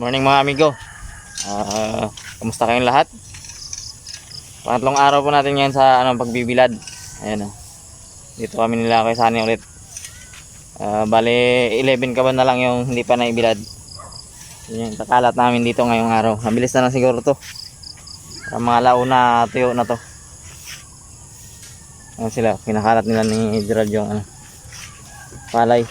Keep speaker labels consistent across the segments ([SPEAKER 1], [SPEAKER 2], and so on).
[SPEAKER 1] Morning mga amigo. Kamusta kayong lahat? Pangatlong araw po natin ngayon sa pagbibilad. Ayan o. Dito kami nila kay Sunny ulit. Bale 11 kaban na lang yung hindi pa naibilad. Yun yung takalat namin dito ngayong araw. Mabilis na lang siguro to. Mga launa tuyo na to. Ayan sila, kinakalat nila ni Gerald yung palay.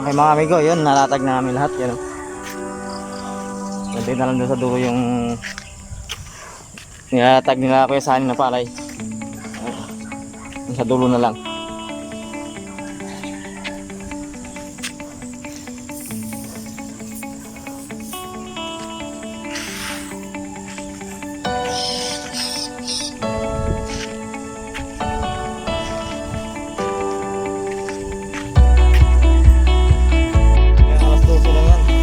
[SPEAKER 1] Okay mga amigo, yun, nalatag na namin lahat. Yan, nandito na lang doon sa dulo yung nilatag nila Kuya Sunny na palay. Sa dulo na lang. Alas 12 lang yan.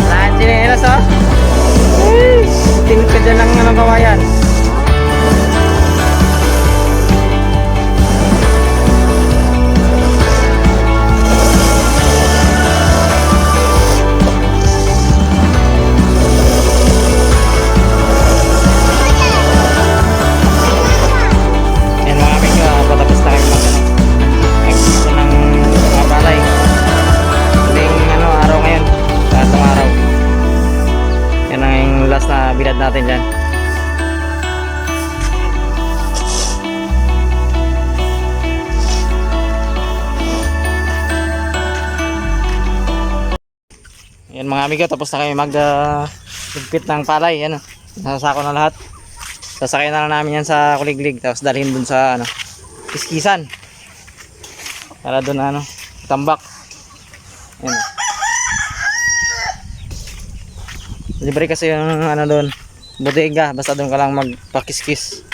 [SPEAKER 1] Lahat chinelas oh. Tingin ka dyan ng ano, kawayan. Yan mga amigo, patapos na kayo mag-expo ng mga palay. Huling ano, araw ngayon, katong araw. Yan ang yung last na bilad natin dyan. Yan mga amigo, tapos na kayo magpit ng palay. Yan, nasasako na lahat. Sasakay na lang namin yan sa kuliglig, tapos dalhin dun sa ano, kiskisan para dun ano, tambak. Yan. Libre kasi yung ano doon, bodega, basta doon ka lang magpakiskis.